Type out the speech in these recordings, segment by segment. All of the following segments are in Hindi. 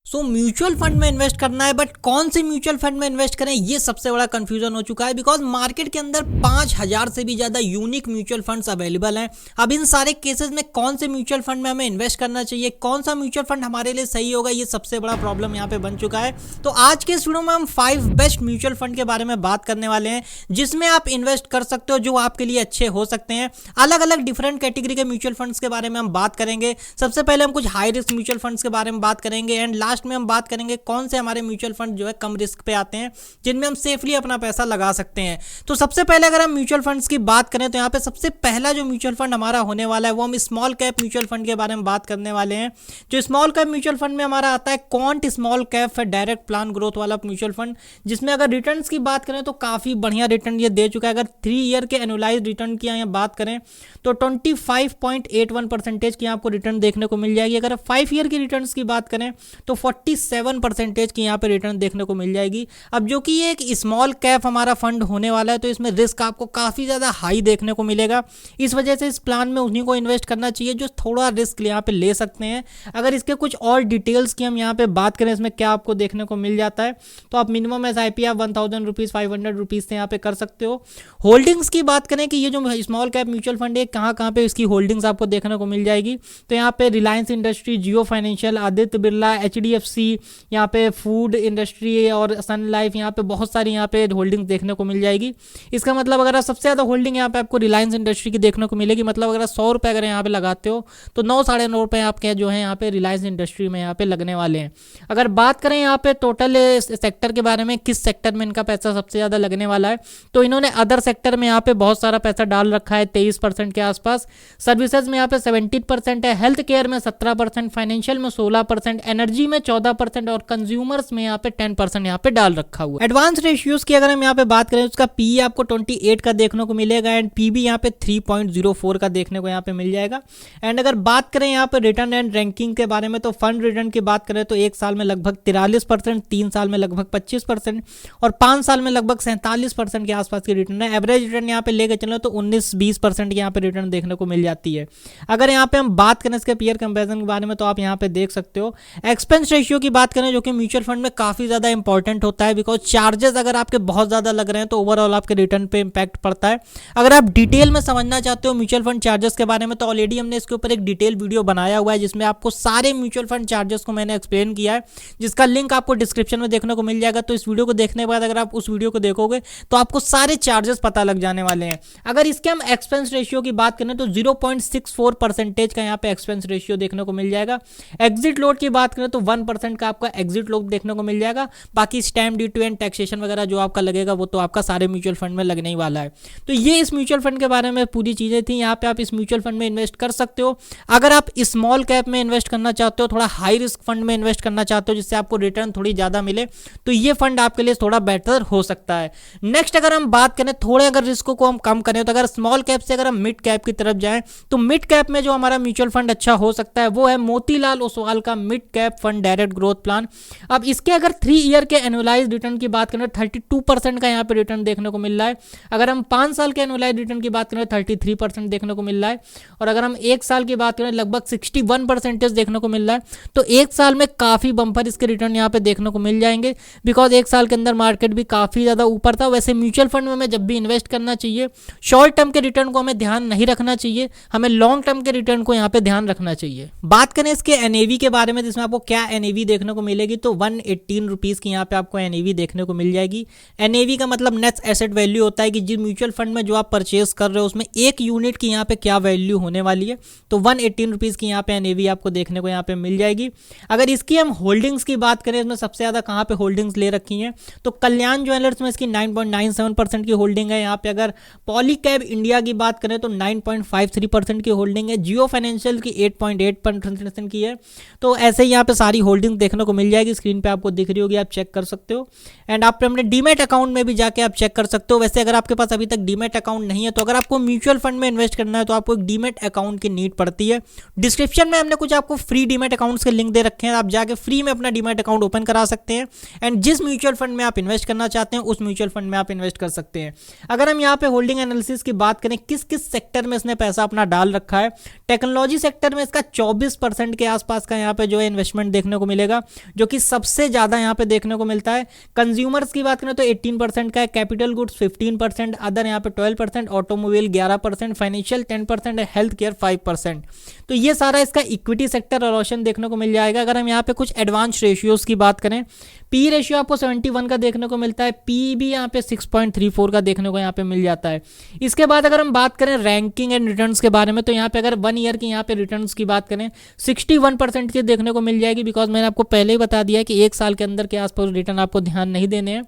म्यूचुअल फंड में इन्वेस्ट करना है, बट कौन से म्यूचुअल फंड में इन्वेस्ट करें ये सबसे बड़ा कंफ्यूजन हो चुका है। बिकॉज मार्केट के अंदर 5000 से भी ज़्यादा यूनिक म्यूचुअल फंड्स अवेलेबल हैं। अब इन सारे केसेस में कौन से म्यूचुअल फंड में हमें इन्वेस्ट करना चाहिए, कौन सा म्यूचुअल फंड हमारे लिए सही होगा, ये सबसे बड़ा प्रॉब्लम यहाँ पे बन चुका है। तो आज के इस वीडियो में हम 5 बेस्ट म्यूचुअल फंड के बारे में बात करने वाले हैं जिसमें आप इन्वेस्ट कर सकते हो, जो आपके लिए अच्छे हो सकते हैं। अलग अलग डिफरेंट कैटेगरी के म्यूचुअल फंड्स के बारे में हम बात करेंगे। सबसे पहले हम कुछ हाई रिस्क म्यूचुअल फंड्स के बारे में बात करेंगे एंड लास्ट में हम बात करेंगे कौन से हमारे म्यूचुअल फंड जो है कम रिस्क पे आते हैं, जिनमें हम सेफली अपना पैसा लगा सकते हैं। तो सबसे पहले अगर हम म्यूचुअल फंड्स की बात करें तो यहाँ पे सबसे पहला जो म्यूचुअल फंड हमारा होने वाला है वो हम स्मॉल कैप म्यूचुअल फंड के बारे में बात करने वाले हैं। जो स्मॉल कैप म्यूचुअल फंड में हमारा आता है quant small cap direct plan growth वाला म्यूचुअल फंड, जिसमें अगर रिटर्न की बात करें तो काफी बढ़िया रिटर्न ये दे चुका है। अगर 3 ईयर के एनुअलाइज रिटर्न की यहाँ बात करें तो 25.81% की आपको रिटर्न देखने को मिल जाएगी। अगर 5 ईयर की रिटर्न की बात करें तो 47% की यहाँ पे रिटर्न देखने को मिल जाएगी। अब जो कि ये एक स्मॉल कैप हमारा फंड होने वाला है तो इसमें रिस्क आपको काफ़ी ज़्यादा हाई देखने को मिलेगा। इस वजह से इस प्लान में उन्हीं को इन्वेस्ट करना चाहिए जो थोड़ा रिस्क यहाँ पे ले सकते हैं। अगर इसके कुछ और डिटेल्स की हम यहाँ पे बात करें इसमें क्या आपको देखने को मिल जाता है, तो आप मिनिमम SIP आप 1000 रुपीज़ 500 रुपीज़ से यहाँ पे कर सकते हो। होल्डिंग्स की बात करें कि ये जो स्मॉल कैप म्यूचुअल फंड है कहाँ पे इसकी होल्डिंग्स आपको देखने को मिल जाएगी, तो यहाँ पे रिलायंस इंडस्ट्री, जियो फाइनेंशियल, आदित्य बिरला, HDFC, यहाँ पे फूड इंडस्ट्री और सन लाइफ, यहाँ पे बहुत सारी यहाँ पे होल्डिंग देखने को मिल जाएगी। इसका मतलब अगर आप सबसे ज़्यादा होल्डिंग यहाँ पे आपको रिलायंस इंडस्ट्री की देखने को मिलेगी। मतलब अगर 100 रुपये अगर यहाँ पे लगाते हो तो 9 साढ़े 9 रुपये आपके जो है यहाँ पे रिलायंस इंडस्ट्री में यहाँ पे लगने वाले हैं। अगर बात करें यहाँ पे टोटल सेक्टर के बारे में, किस सेक्टर में इनका पैसा सबसे ज़्यादा लगने वाला है, तो इन्होंने अदर सेक्टर में यहाँ पे बहुत सारा पैसा डाल रखा है 23% के आसपास, सर्विसेज में यहाँ पे 17% है, हेल्थ केयर में 17%, फाइनेंशियल में 16%, एनर्जी में 14% और कंज्यूमर्स में यहाँ पे 10% यहाँ पे डाल रखा हुआ है। एडवांस रेशियोज की अगर हम यहाँ पे बात करें उसका PE आपको 28 का देखने को मिलेगा एंड PB यहाँ पे 3.04 का देखने को यहाँ पे मिल जाएगा। एंड अगर बात करें यहाँ पे रिटर्न एंड रैंकिंग के बारे में, तो फंड रिटर्न की बात करें तो 1 साल में लगभग 43%, 3 साल में लगभग 25% और 5 साल में लगभग 47% के आसपास की रिटर्न है। एवरेज रिटर्न यहाँ पे लेकर चलो तो 19-20% की यहाँ पे रिटर्न देखने को मिल जाती है। अगर यहाँ पे हम बात करें इसके पीयर कंपेरिजन के बारे में तो आप यहाँ पे देख सकते हो। एक्सपेंस रेशियो की बात करें जो कि म्यूचुअल फंड में काफ़ी ज़्यादा इंपॉर्टेंट होता है, बिकॉज चार्जेस अगर आपके बहुत ज़्यादा लग रहे हैं तो ओवरऑल आपके रिटर्न पे इंपैक्ट पड़ता है। अगर आप डिटेल में समझना चाहते हो म्यूचुअल फंड चार्जेस के बारे में तो ऑलरेडी हमने इसके ऊपर एक डिटेल वीडियो बनाया हुआ है जिसमें आपको सारे म्यूचुअल फंड चार्जेस को मैंने एक्सप्लेन किया है, जिसका लिंक आपको डिस्क्रिप्शन में देखने को मिल जाएगा। तो इस वीडियो को देखने के बाद अगर आप उस वीडियो को देखोगे तो आपको सारे चार्जेस पता लग जाने वाले हैं। अगर इसके हम एक्सपेंस रेशियो की बात करें तो 0.64% का यहाँ पे एक्सपेंस रेशियो देखने को मिल जाएगा। एग्जिट लोड की बात करें तो 1% का आपका एग्जिट लोड देखने को मिल जाएगा। बाकी स्टैम्प ड्यूटी एंड टैक्सेशन वगैरह जो आपका लगेगा वो तो आपका सारे म्यूचुअल फंड में लगने ही वाला है। तो ये इस म्यूचुअल फंड के बारे में पूरी चीज़ें थी। यहाँ पे आप इस म्यूचुअल फंड में इन्वेस्ट कर सकते हो। अगर आप स्मॉल कैप में इन्वेस्ट करना चाहते हो, थोड़ा हाई रिस्क फंड में इन्वेस्ट करना चाहते हो जिससे आपको रिटर्न थोड़ी ज़्यादा मिले, तो ये फंड आपके लिए थोड़ा बेटर हो सकता है। नेक्स्ट अगर हम बात करें थोड़े अगर रिस्क को हम कम करें तो अगर स्मॉल कैप से अगर हम मिड कैप की तरफ जाएं तो मिड कैप में जो हमारा म्यूचुअल फंड अच्छा हो सकता है वो है मोतीलाल ओसवाल का mid cap fund direct growth plan. अब इसके अगर 3 ईयर के एनुअलाइज रिटर्न की बात करें 32% का यहाँ पे रिटर्न देखने को मिल रहा है। अगर हम 5 साल के एनुअलाइज रिटर्न की बात करें 33% देखने को मिल रहा है और अगर हम 1 साल की बात करें लगभग 61% देखने को मिल रहा है। तो 1 साल में काफ़ी बम्पर इसके रिटर्न यहाँ पे देखने को मिल जाएंगे, बिकॉज 1 साल के अंदर मार्केट भी काफ़ी ज़्यादा ऊपर था। वैसे म्यूचुअल फंड में हमें जब भी इन्वेस्ट करना चाहिए शॉर्ट टर्म के रिटर्न को हमें ध्यान नहीं रखना चाहिए, हमें लॉन्ग टर्म के रिटर्न को यहाँ पे ध्यान रखना चाहिए। बात करें इसके NAV के बारे में जिसमें आपको क्या NAV देखने को मिलेगी, तो 118 रुपीज़ की यहाँ पे आपको NAV देखने को मिल जाएगी। NAV का मतलब नेट एसेट वैल्यू होता है कि जिस म्यूचुअल फंड में जो आप परचेज कर रहे हो उसमें 1 यूनिट की यहाँ पे क्या वैल्यू होने वाली है। तो 118 रुपीज़ की यहाँ पे NAV आपको देखने को यहाँ पे मिल जाएगी। अगर इसकी हम होल्डिंग्स की बात करें इसमें सबसे ज़्यादा कहाँ पे होल्डिंग्स ले रखी हैं, तो कल्याण ज्वेलर्स में इसकी 9.97% की होल्डिंग है। यहाँ पे अगर पॉलीकैब इंडिया की बात करें तो 9.53% की होल्डिंग है। जियो फाइनेंशियल की 8.8% की है। तो ऐसे ही यहाँ पे सारी होल्डिंग देखने को मिल जाएगी, स्क्रीन पे आपको दिख रही होगी, आप चेक कर सकते हो। एंड आप अपने डीमेट अकाउंट में भी जाके आप चेक कर सकते हो। वैसे अगर आपके पास अभी तक डीमेट अकाउंट नहीं है तो अगर आपको म्यूचुअल फंड में इन्वेस्ट करना है तो आपको एक डीमेट अकाउंट की नीड पड़ती है। डिस्क्रिप्शन में हमने कुछ आपको फ्री डीमेट अकाउंट्स के लिंक दे रखे हैं, आप जाके फ्री में अपना डीमेट अकाउंट ओपन करा सकते हैं एंड जिस म्यूचुअल फंड में आप इन्वेस्ट करना चाहते हैं उस म्यूचुअल फंड में आप इन्वेस्ट कर सकते हैं। अगर हम यहाँ पे होल्डिंग एनालिसिस की बात करें किस किस सेक्टर में इसने पैसा अपना डाल रखा है, टेक्नोलॉजी सेक्टर में इसका 24% के आसपास का यहाँ पे जो है इन्वेस्टमेंट देखने देखने को मिलेगा, जो कि सबसे ज़्यादा यहाँ पे देखने को मिलता है। कंज्यूमर्स की बात करें तो 18% का है, कैपिटल गुड्स 15%, अदर यहाँ पे 12%, ऑटोमोबाइल 11%, फाइनेंशियल 10% है, हेल्थ केयर 5%। तो ये सारा इसका इक्विटी सेक्टर और रोशन देखने को मिल जाएगा। अगर हम यहाँ पे कुछ एडवांस रेशियोज की बात करें, पी रेशियो आपको 71 का देखने को मिलता है, पी भी यहाँ पे 6.34 का देखने को यहाँ पे मिल जाता है। इसके बाद अगर हम बात करें रैंकिंग एंड रिटर्न्स के बारे में, तो यहाँ पे अगर 1 ईयर की यहाँ पे रिटर्न्स की बात करें 61% की देखने को मिल जाएगी, बिकॉज मैंने आपको पहले ही बता दिया है कि 1 साल के अंदर के आसपास रिटर्न आपको ध्यान नहीं देने हैं।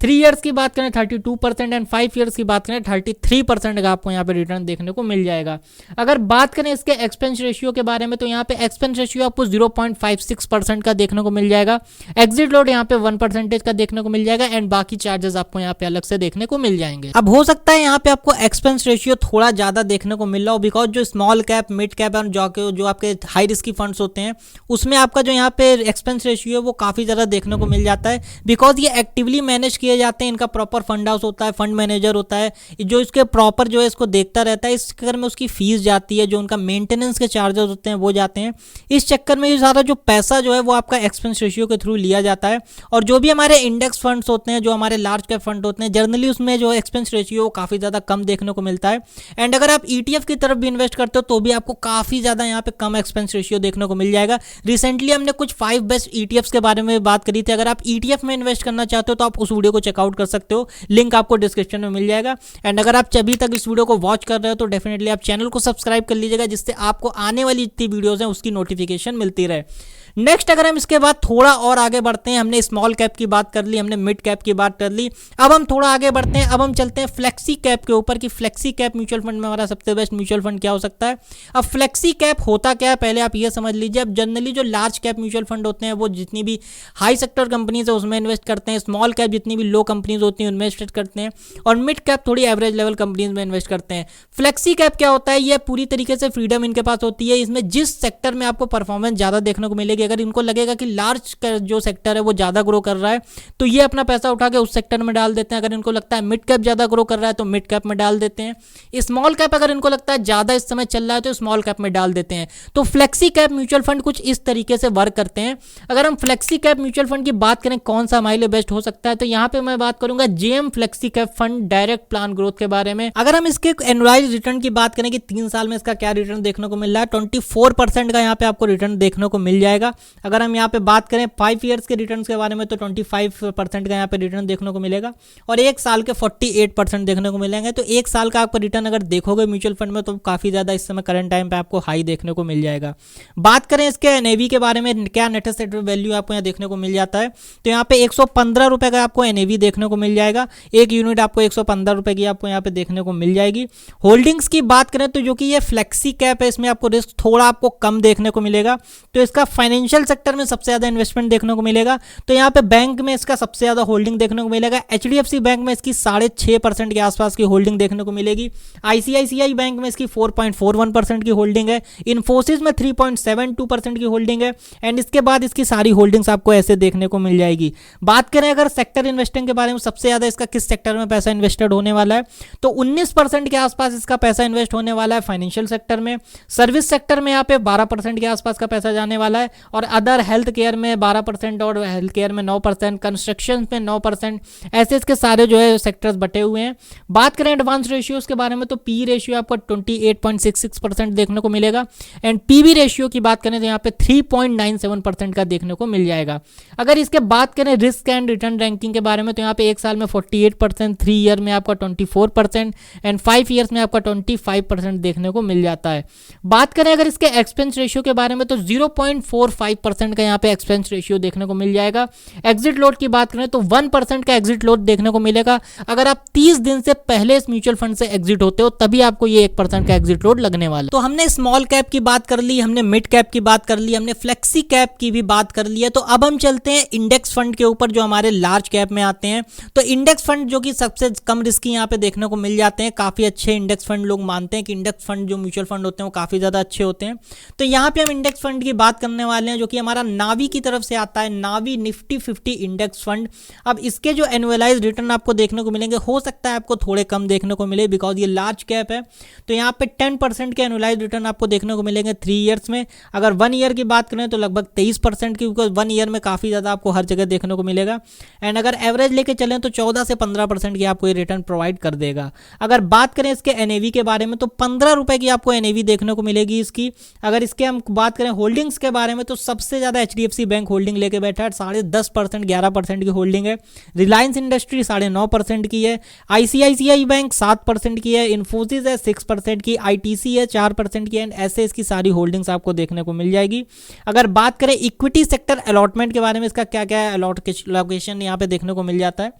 3 ईयर्स की बात करें 32% एंड 5 ईयर्स की बात करें 33% का आपको यहाँ पे रिटर्न देखने को मिल जाएगा। अगर बात करें इसके एक्सपेंस रेशियो के बारे में, तो यहाँ पे एक्सपेंस रेशियो आपको 0.56% का देखने को मिल जाएगा। एग्जिट लोड यहाँ पे 1% का देखने को मिल जाएगा एंड बाकी चार्जेस आपको यहाँ पे अलग से देखने को मिल जाएंगे। अब हो सकता है यहाँ पे आपको एक्सपेंस रेशियो थोड़ा ज्यादा देखने को मिल रहा हो, बिकॉज जो स्मॉल कैप, मिड कैप और जो आपके हाई रिस्की फंड्स होते हैं उसमें आपका जो यहाँ पे एक्सपेंस रेशियो है वो काफी ज्यादा देखने को मिल जाता है, बिकॉज ये एक्टिवली मैनेज किए जाते हैं। इनका प्रॉपर फंड हाउस होता है, फंड मैनेजर होता है जो इसके प्रॉपर जो है इसको देखता रहता है। इस चक्कर में उसकी फीस जाती है, जो उनका मेंटेनेंस के चार्जेस होते हैं वो जाते हैं। इस चक्कर में ये सारा जो पैसा जो है वो आपका एक्सपेंस रेशियो के थ्रू लिया जाता है। और जो भी हमारे इंडेक्स फंड्स होते हैं, जो हमारे लार्ज कैप फंड होते हैं, जनरली उसमें जो एक्सपेंस रेशियो वो काफ़ी ज़्यादा कम देखने को मिलता है। एंड अगर आप ETF की तरफ भी इन्वेस्ट करते हो तो भी आपको काफ़ी ज़्यादा यहाँ पे कम एक्सपेंस रेशियो देखने को मिल जाएगा। रिसेंटली हमने कुछ 5 बेस्ट ETFs के बारे में बात करी थी। अगर आप ETF में इन्वेस्ट करना चाहते हो तो आप उस वीडियो को चेकआउट कर सकते हो, लिंक आपको डिस्क्रिप्शन में मिल जाएगा। एंड अगर आप अभी तक इस वीडियो को वॉच कर रहे हो तो डेफिनेटली आप चैनल को सब्सक्राइब कर लीजिएगा, जिससे आपको आने वाली जितनी वीडियोस हैं उसकी नोटिफिकेशन मिलती रहे। नेक्स्ट अगर हम इसके बाद थोड़ा और आगे बढ़ते हैं, हमने स्मॉल कैप की बात कर ली, हमने मिड कैप की बात कर ली, अब हम थोड़ा आगे बढ़ते हैं। अब हम चलते हैं फ्लेक्सी कैप के ऊपर कि फ्लेक्सी कैप म्यूचुअल फंड में हमारा सबसे बेस्ट म्यूचुअल फंड क्या हो सकता है। अब फ्लेक्सी कैप होता क्या है पहले आप ये समझ लीजिए। अब जनरली जो लार्ज कैप म्यूचुअल फंड होते हैं वो जितनी भी हाई सेक्टर कंपनीज है उसमें इन्वेस्ट करते हैं, स्मॉल कैप जितनी भी लो कंपनीज होती हैं उनमें इन्वेस्ट करते हैं, और मिड कैप थोड़ी एवरेज लेवल कंपनीज में इन्वेस्ट करते हैं। फ्लेक्सी कैप क्या होता है, ये पूरी तरीके से फ्रीडम इनके पास होती है। इसमें जिस सेक्टर में आपको परफॉर्मेंस ज़्यादा देखने को मिलेगी, अगर इनको लगेगा कि लार्ज जो सेक्टर है वो ज्यादा ग्रो कर रहा है तो ये अपना पैसा उठा के उस सेक्टर में डाल देते हैं। अगर इनको लगता है मिड कैप ज्यादा ग्रो कर रहा है तो मिड कैप में डाल देते हैं। स्मॉल कैप अगर इनको लगता है ज्यादा इस समय चल रहा है तो स्मॉल कैप में डाल देते हैं। तो फ्लेक्सी कैप म्यूचुअल फंड कुछ इस तरीके से वर्क करते हैं। अगर हम फ्लेक्सी कैप म्यूचुअल फंड की बात करें कौन सा हमारे लिए बेस्ट हो सकता है, तो यहाँ पे मैं बात करूंगा JM flexi cap fund direct plan growth के बारे में। अगर हम इसके एनुअलाइज्ड रिटर्न की बात करें कि 3 साल में इसका क्या रिटर्न देखने को मिल रहा है, 24% का यहाँ पे आपको रिटर्न देखने को मिल जाएगा। अगर हम यहाँ पे बात करें 5 ईयर्स के रिटर्न्स के बारे में तो 25% का यहाँ पे रिटर्न देखने को मिलेगा, और 1 साल के 48% देखने को मिलेंगे। तो 1 साल का आपका रिटर्न अगर देखोगे म्यूचुअल फंड में तो काफ़ी ज़्यादा इस समय करंट टाइम पे आपको हाई देखने को मिल जाएगा। बात करें इसके एनएवी के बारे में, क्या नेट एसेट वैल्यू आपको यहाँ देखने को मिल जाता है, तो यहाँ पे 115 रुपये का आपको एनएवी देखने को मिल जाएगा। एक यूनिट आपको 115 रुपये की आपको यहाँ पे देखने को मिल जाएगी। होल्डिंग्स की बात करें तो जो कि ये फ्लेक्सी कैप है, इसमें आपको रिस्क थोड़ा आपको कम देखने को मिलेगा। तो इसका फाइनेंशियल सेक्टर में सबसे ज़्यादा इन्वेस्टमेंट देखने को मिलेगा। तो यहाँ पे बैंक में इसका सबसे ज्यादा होल्डिंग देखने को मिलेगा। HDFC बैंक में इसकी 6.5% के आसपास की होल्डिंग देखने को मिलेगी। ICICI बैंक में इसकी 4.41% की होल्डिंग है। इन्फोसिस में 3.72% की होल्डिंग है। एंड इसके बाद इसकी सारी होल्डिंग्स आपको ऐसे देखने को मिल जाएगी। बात करें अगर सेक्टर इन्वेस्टिंग के बारे में, सबसे ज्यादा इसका किस सेक्टर में पैसा इन्वेस्टेड होने वाला है, तो 19% के आसपास इसका पैसा इन्वेस्ट होने वाला है फाइनेंशियल सेक्टर में। सर्विस सेक्टर में यहाँ पे 12% के आसपास का पैसा जाने वाला है, और अदर हेल्थ केयर में 12% और हेल्थ केयर में 9%, कंस्ट्रक्शन में 9%, ऐसे इसके सारे जो है सेक्टर्स बटे हुए हैं। बात करें एडवांस रेशियोज के बारे में तो पी रेशियो आपको 28.66% देखने को मिलेगा। एंड पीवी रेशियो की बात करें तो यहाँ पे 3.97% का देखने को मिल जाएगा। अगर इसके बात करें रिस्क एंड रिटर्न रैंकिंग के बारे में तो यहाँ पे 1 साल में 48%, 3 ईयर में आपका 24% एंड 5 ईयर्स में आपका 25% देखने को मिल जाता है। बात करें अगर इसके एक्सपेंस रेशियो के बारे में तो 0.45% का यहाँ पे एक्सपेंस रेशियो देखने को मिल जाएगा। एग्जिट लोड की बात करें तो 1% का एग्जिट लोड देखने को मिलेगा। अगर आप 30 दिन से पहले इस म्यूचुअल फंड से एग्जिट होते हो तभी आपको ये 1% का एग्जिट लोड लगने वाला। तो हमने स्मॉल कैप की बात कर ली, हमने मिड कैप की बात कर ली, हमने फ्लेक्सी कैप की भी बात कर ली है। तो अब हम चलते हैं इंडेक्स फंड के ऊपर जो हमारे लार्ज कैप में आते हैं। तो इंडेक्स फंड जो कि सबसे कम रिस्की यहाँ पे देखने को मिल जाते हैं। काफी अच्छे इंडेक्स फंड लोग मानते हैं कि इंडेक्स फंड जो म्यूचुअल फंड होते हैं वो काफी ज्यादा अच्छे होते हैं। तो यहाँ पे हम इंडेक्स फंड की बात करने वाले वाले हैं, जो कि हमारा नावी की तरफ से आता है, नावी निफ्टी 50 इंडेक्स फंड। अब इसके जो एनुअलाइज रिटर्न आपको देखने को मिलेंगे, हो सकता है आपको थोड़े कम देखने को मिले बिकॉज ये लार्ज कैप है। तो यहाँ पे 10% के एनुअलाइज रिटर्न आपको देखने को मिलेंगे 3 ईयर्स में। अगर 1 ईयर की बात करें तो लगभग 23% की, बिकॉज 1 ईयर में काफ़ी ज़्यादा आपको हर जगह देखने को मिलेगा। एंड अगर एवरेज लेके चलें तो 14 से 15% की आपको ये रिटर्न प्रोवाइड कर देगा। अगर बात करें इसके एनएवी के बारे में तो 15 रुपए की आपको एनएवी देखने को मिलेगी इसकी। अगर इसके हम बात करें होल्डिंग्स के बारे में तो सबसे ज़्यादा HDFC बैंक होल्डिंग लेके बैठा है, 10.5% 11% की होल्डिंग है। रिलायंस इंडस्ट्री 9.5% की है। ICICI बैंक 7% की है। इन्फोसिस है 6% की। ITC है 4% की। एंड ऐसे इसकी सारी होल्डिंग्स आपको देखने को मिल जाएगी। अगर बात करें इक्विटी सेक्टर अलॉटमेंट के बारे में, इसका क्या क्या है एलोकेशन यहाँ पे देखने को मिल जाता है।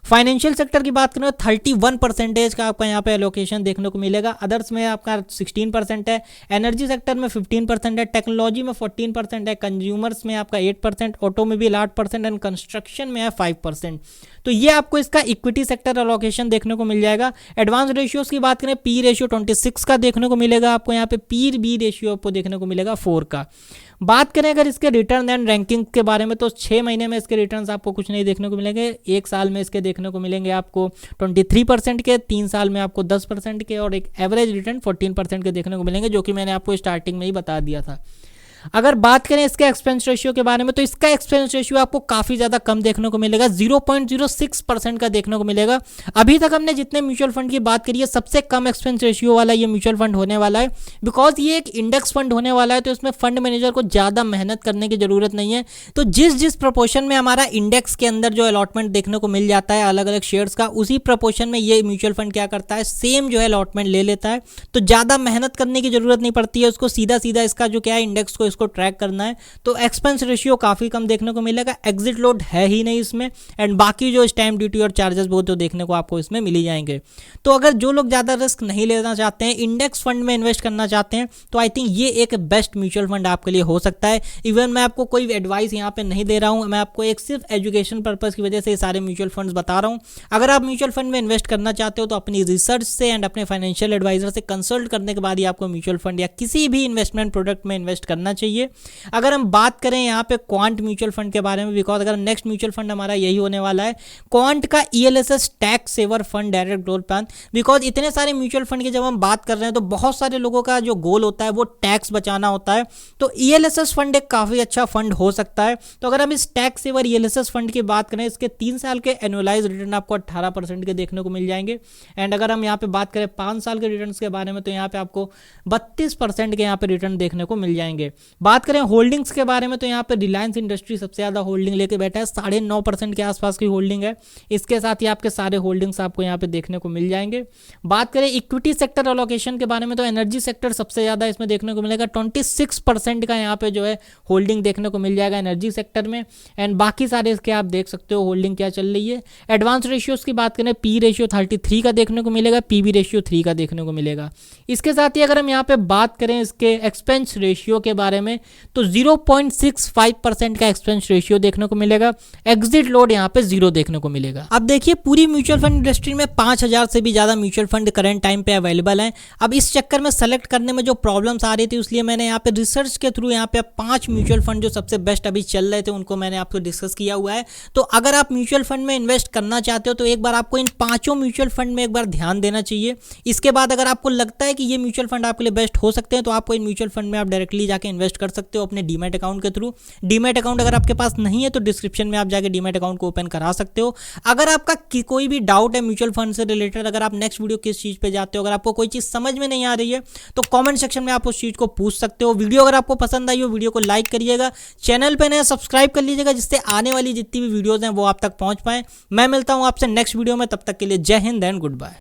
फाइनेंशियल सेक्टर की बात करें तो 31% का आपका यहाँ पे एलोकेशन देखने को मिलेगा। अदर्स में आपका 16% है। एनर्जी सेक्टर में 15% है। टेक्नोलॉजी में 14% है। कंज्यूमर्स में आपका 8%, ऑटोमोबाइल 8% एंड कंस्ट्रक्शन में है 5%। तो ये आपको इसका इक्विटी सेक्टर एलोकेशन देखने को मिल जाएगा। एडवांस रेशियोज की बात करें, पी रेशियो 26 का देखने को मिलेगा आपको यहाँ पे। पी बी रेशियो आपको देखने को मिलेगा 4 का। बात करें अगर इसके रिटर्न एंड रैंकिंग के बारे में तो 6 महीने में इसके रिटर्न्स आपको कुछ नहीं देखने को मिलेंगे। 1 साल में इसके देखने को मिलेंगे आपको 23% के, 3 साल में आपको 10% के, और एक एवरेज रिटर्न 14% के देखने को मिलेंगे, जो कि मैंने आपको स्टार्टिंग में ही बता दिया था। अगर बात करें इसके एक्सपेंस रेशियो के बारे में तो इसका एक्सपेंस रेशियो आपको काफ़ी ज़्यादा कम देखने को मिलेगा, 0.06% का देखने को मिलेगा। अभी तक हमने जितने म्यूचुअल फंड की बात करी है, सबसे कम एक्सपेंस रेशियो वाला ये म्यूचुअल फंड होने वाला है। बिकॉज ये एक इंडेक्स फंड होने वाला है तो इसमें फंड मैनेजर को ज़्यादा मेहनत करने की ज़रूरत नहीं है। तो जिस प्रपोर्शन में हमारा इंडेक्स के अंदर जो अलॉटमेंट देखने को मिल जाता है अलग अलग शेयर्स का, उसी प्रपोर्शन में ये म्यूचुअल फंड क्या करता है, सेम जो है अलॉटमेंट ले लेता है। तो ज़्यादा मेहनत करने की ज़रूरत नहीं पड़ती है उसको, सीधा सीधा इसका जो क्या है इंडेक्स को इसको ट्रैक करना है। तो एक्सपेंस रेशियो काफ़ी कम देखने को मिलेगा। एग्जिट लोड है ही नहीं इसमें। एंड बाकी जो स्टैम्प ड्यूटी और चार्जेस वो तो देखने को आपको इसमें मिल ही जाएंगे। तो अगर जो लोग ज़्यादा रिस्क नहीं लेना चाहते हैं, इंडेक्स फंड में इन्वेस्ट करना चाहते हैं, तो आई थिंक ये एक बेस्ट म्यूचुअल फंड आपके लिए हो सकता है। इवन मैं आपको कोई एडवाइस यहाँ पे नहीं दे रहा हूँ, मैं आपको एक सिर्फ एजुकेशन पर्पज़ की वजह से ये सारे म्यूचुअल फंड्स बता रहा हूँ। अगर आप म्यूचुअल फंड में इन्वेस्ट करना चाहते हो तो अपनी रिसर्च से एंड अपने फाइनेंशियल एडवाइजर से कंसल्ट करने के बाद ही आपको म्यूचुअल फंड या किसी भी इन्वेस्टमेंट प्रोडक्ट में इन्वेस्ट करना चाहिए। अगर हम बात करें यहाँ पे क्वांट म्यूचुअल फंड के बारे में, बिकॉज अगर नेक्स्ट म्यूचुअल फंड हमारा यही होने वाला है, क्वांट का ELSS tax saver fund direct growth plan. Because इतने सारे म्यूचुअल फंड की जब हम बात कर रहे हैं तो बहुत सारे लोगों का जो गोल होता है वो टैक्स बचाना होता है। तो ELSS फंड एक काफ़ी अच्छा फंड हो सकता है। तो अगर हम इस टैक्स सेवर ELSS फंड की बात करें, इसके 3 साल के एनुअलाइज रिटर्न आपको 18% के देखने को मिल जाएंगे। एंड अगर हम यहाँ पे बात करें 5 साल के रिटर्न के बारे में तो यहाँ पे आपको 32% के यहाँ पे रिटर्न देखने को मिल जाएंगे। बात करें होल्डिंग्स के बारे में तो यहाँ पे रिलायंस इंडस्ट्री सबसे ज़्यादा होल्डिंग लेके बैठा है, 9.5% के आसपास की होल्डिंग है। इसके साथ ही आपके सारे होल्डिंग्स आपको यहाँ पे देखने को मिल जाएंगे। बात करें इक्विटी सेक्टर एलोकेशन के बारे में तो एनर्जी सेक्टर सबसे ज़्यादा इसमें देखने को मिलेगा, 26% का यहाँ पे जो है होल्डिंग देखने को मिल जाएगा एनर्जी सेक्टर में। एंड बाकी सारे इसके आप देख सकते हो होल्डिंग क्या चल रही है। एडवांस रेशियोज की बात करें, पी रेशियो 33 का देखने को मिलेगा, पीबी रेशियो 3 का देखने को मिलेगा। इसके साथ ही अगर हम यहाँ पे बात करें इसके एक्सपेंस रेशियो के बारे में तो 0.65% का एक्सपेंस रेशियो देखने को मिलेगा। एग्जिट लोड यहाँ पे 0 देखने को मिलेगा। अब देखिए पूरी म्यूचुअल फंड इंडस्ट्री में 5000 से भी ज़्यादा म्यूचुअल फंड करंट टाइम पे अवेलेबल हैं। अब इस चक्कर में सेलेक्ट करने में जो प्रॉब्लम्स आ रही थी, इसलिए मैंने यहाँ पे रिसर्च के थ्रू यहाँ पे 5 म्यूचुअल फंड जो सबसे बेस्ट अभी चल रहे थे उनको मैंने आपको डिस्कस किया हुआ है। तो अगर आप म्यूचुअल फंड में इन्वेस्ट करना चाहते हो तो एक बार आपको इन 5 म्यूचुअल फंड में एक बार ध्यान देना चाहिए। इसके बाद अगर आपको लगता है कि ये म्यूचुअल फंड आपके लिए बेस्ट हो सकते हैं तो आपको इन म्यूचुअल फंड में आप डायरेक्टली जाके इन्वेस्ट कर सकते हो अपने डीमैट अकाउंट के थ्रू। डीमैट अकाउंट अगर आपके पास नहीं है तो डिस्क्रिप्शन में आप जाके डीमैट अकाउंट को ओपन करा सकते हो। अगर आपका कोई भी डाउट है म्यूचुअल फंड से रिलेटेड, अगर आप नेक्स्ट वीडियो किस चीज़ पे जाते हो, अगर आपको कोई चीज़ समझ में नहीं आ रही है तो कमेंट सेक्शन में आप उस चीज़ को पूछ सकते हो। वीडियो अगर आपको पसंद आई हो वीडियो को लाइक करिएगा, चैनल पे नए सब्सक्राइब कर लीजिएगा जिससे आने वाली जितनी भी वीडियोज़ हैं वो आप तक पहुँच पाएँ। मैं मिलता हूँ आपसे नेक्स्ट वीडियो में, तब तक के लिए जय हिंद एंड गुड बाय।